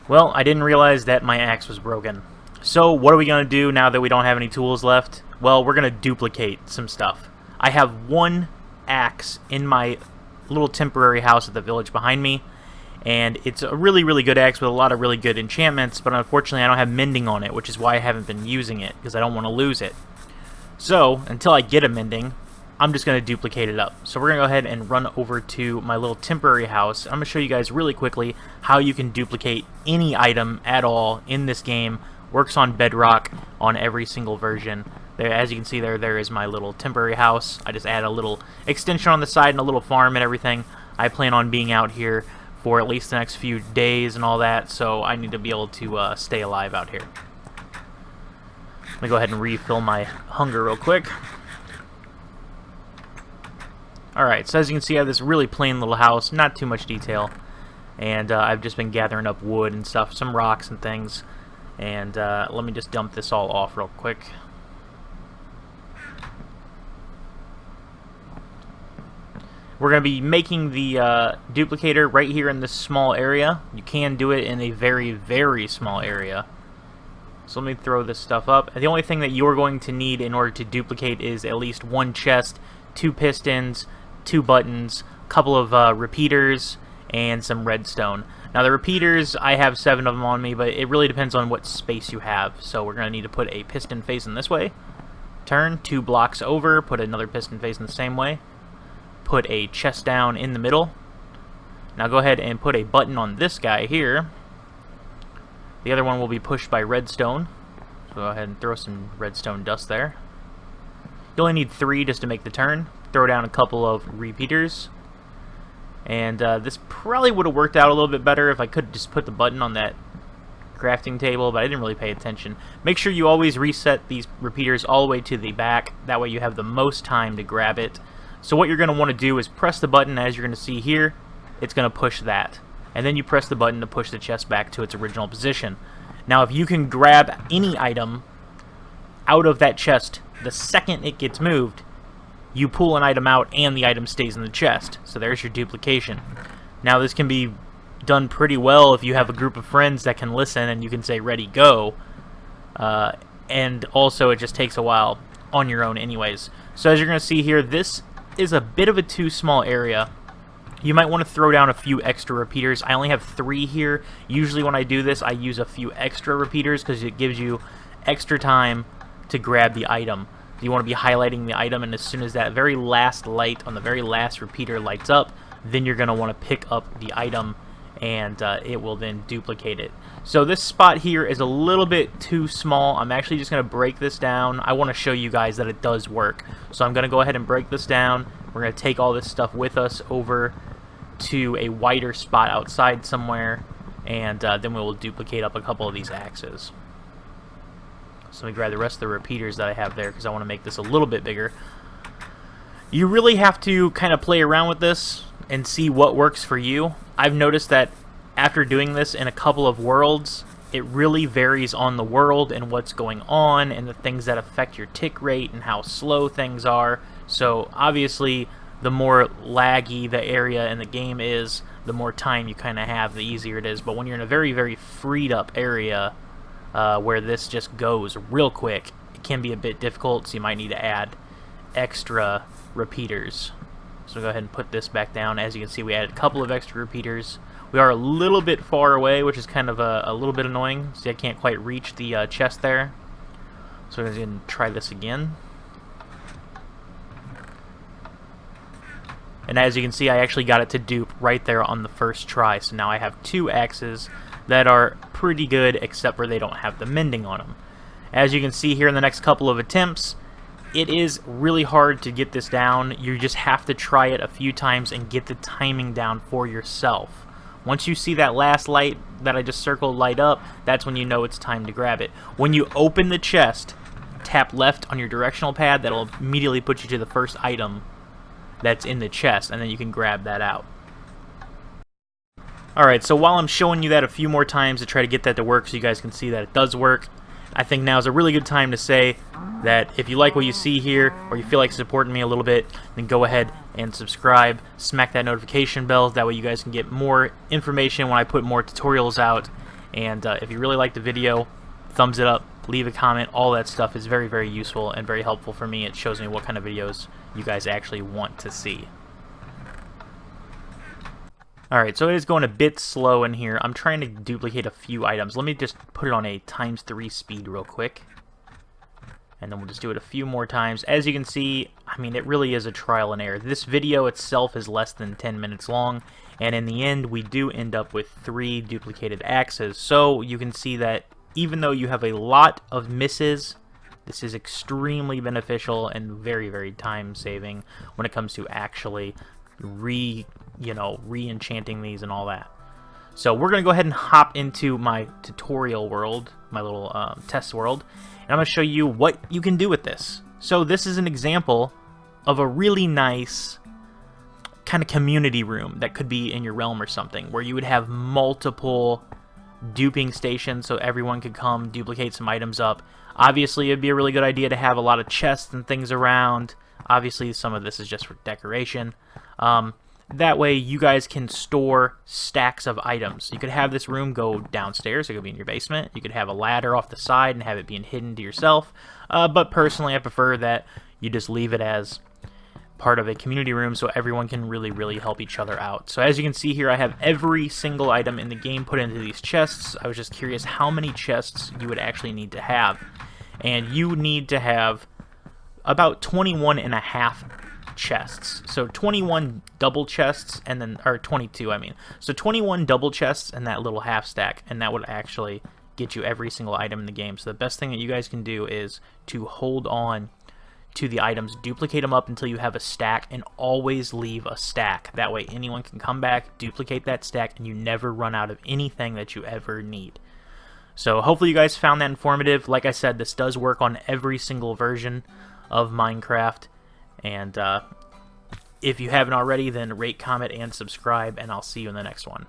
Well, I didn't realize that my axe was broken. So what are we going to do now that we don't have any tools left? Well, we're going to duplicate some stuff. I have one axe in my little temporary house at the village behind me, and it's a really, really good axe with a lot of really good enchantments, but unfortunately I don't have mending on it, which is why I haven't been using it, because I don't want to lose it. So, until I get a mending, I'm just going to duplicate it up. So we're going to go ahead and run over to my little temporary house. I'm going to show you guys really quickly how you can duplicate any item at all in this game. Works on Bedrock on every single version. There, as you can see there is my little temporary house. I just add a little extension on the side and a little farm and everything. I plan on being out here for at least the next few days and all that, so I need to be able to stay alive out here. Let me go ahead and refill my hunger real quick. Alright, so as you can see, I have this really plain little house, not too much detail. And I've just been gathering up wood and stuff, some rocks and things. And let me just dump this all off real quick. We're going to be making the duplicator right here in this small area. You can do it in a very, very small area. So let me throw this stuff up. And the only thing that you're going to need in order to duplicate is at least one chest, 2 pistons, 2 buttons, a couple of repeaters, and some redstone. Now the repeaters, I have 7 of them on me, but it really depends on what space you have. So we're going to need to put a piston facing this way, turn 2 blocks over, put another piston facing the same way, put a chest down in the middle. Now go ahead and put a button on this guy here. The other one will be pushed by redstone. So go ahead and throw some redstone dust there. You only need 3 just to make the turn. Throw down a couple of repeaters. And this probably would have worked out a little bit better if I could just put the button on that crafting table, but I didn't really pay attention. Make sure you always reset these repeaters all the way to the back. That way you have the most time to grab it. So what you're going to want to do is press the button, as you're going to see here. It's going to push that. And then you press the button to push the chest back to its original position. Now if you can grab any item out of that chest the second it gets moved, you pull an item out and the item stays in the chest. So there's your duplication. Now this can be done pretty well if you have a group of friends that can listen and you can say ready, go. And also it just takes a while on your own anyways. So as you're going to see here, this is a bit of a too small area. You might want to throw down a few extra repeaters. I only have 3 here. Usually when I do this, I use a few extra repeaters because it gives you extra time to grab the item. You want to be highlighting the item, and as soon as that very last light on the very last repeater lights up, then you're going to want to pick up the item, and it will then duplicate it. So this spot here is a little bit too small. I'm actually just going to break this down. I want to show you guys that it does work. So I'm going to go ahead and break this down. We're going to take all this stuff with us over to a wider spot outside somewhere, and then we will duplicate up a couple of these axes. So let me grab the rest of the repeaters that I have there because I want to make this a little bit bigger. You really have to kind of play around with this and see what works for you. I've noticed that after doing this in a couple of worlds, it really varies on the world and what's going on and the things that affect your tick rate and how slow things are. So obviously the more laggy the area in the game is, the more time you kind of have, the easier it is. But when you're in a very, very freed up area where this just goes real quick, it can be a bit difficult, so you might need to add extra repeaters. So go ahead and put this back down. As you can see, we added a couple of extra repeaters. We are a little bit far away, which is kind of a little bit annoying. See, I can't quite reach the chest there. So I'm going to try this again. And as you can see, I actually got it to dupe right there on the first try. So now I have 2 axes that are pretty good, except for they don't have the mending on them. As you can see here in the next couple of attempts, it is really hard to get this down. You just have to try it a few times and get the timing down for yourself. Once you see that last light that I just circled light up, that's when you know it's time to grab it. When you open the chest, tap left on your directional pad. That'll immediately put you to the first item that's in the chest, and then you can grab that out. Alright, so while I'm showing you that a few more times to try to get that to work so you guys can see that it does work, I think now is a really good time to say that if you like what you see here, or you feel like supporting me a little bit, then go ahead and subscribe, smack that notification bell, that way you guys can get more information when I put more tutorials out, And if you really liked the video, thumbs it up, leave a comment. All that stuff is very, very useful and very helpful for me. It shows me what kind of videos you guys actually want to see. Alright, so it is going a bit slow in here. I'm trying to duplicate a few items. Let me just put it on a ×3 speed real quick. And then we'll just do it a few more times. As you can see, I mean, it really is a trial and error. This video itself is less than 10 minutes long, and in the end, we do end up with 3 duplicated axes. So you can see that even though you have a lot of misses, this is extremely beneficial and very, very time-saving when it comes to actually re-enchanting these and all that. So we're going to go ahead and hop into my tutorial world, my little test world, and I'm going to show you what you can do with this. So this is an example of a really nice kind of community room that could be in your realm or something, where you would have multiple duping stations so everyone could come duplicate some items up. Obviously, it'd be a really good idea to have a lot of chests and things around. Obviously, some of this is just for decoration. That way, you guys can store stacks of items. You could have this room go downstairs. It could be in your basement. You could have a ladder off the side and have it being hidden to yourself. But personally, I prefer that you just leave it as part of a community room so everyone can really, really help each other out. So as you can see here, I have every single item in the game put into these chests. I was just curious how many chests you would actually need to have. And you need to have about 21.5 chests. So 21 double chests and then, or 22 I mean. So 21 double chests and that little half stack, and that would actually get you every single item in the game. So the best thing that you guys can do is to hold on to the items, duplicate them up until you have a stack, and always leave a stack. That way anyone can come back, duplicate that stack, and you never run out of anything that you ever need. So hopefully you guys found that informative. Like I said, this does work on every single version of Minecraft. And if you haven't already, then rate, comment, and subscribe, and I'll see you in the next one.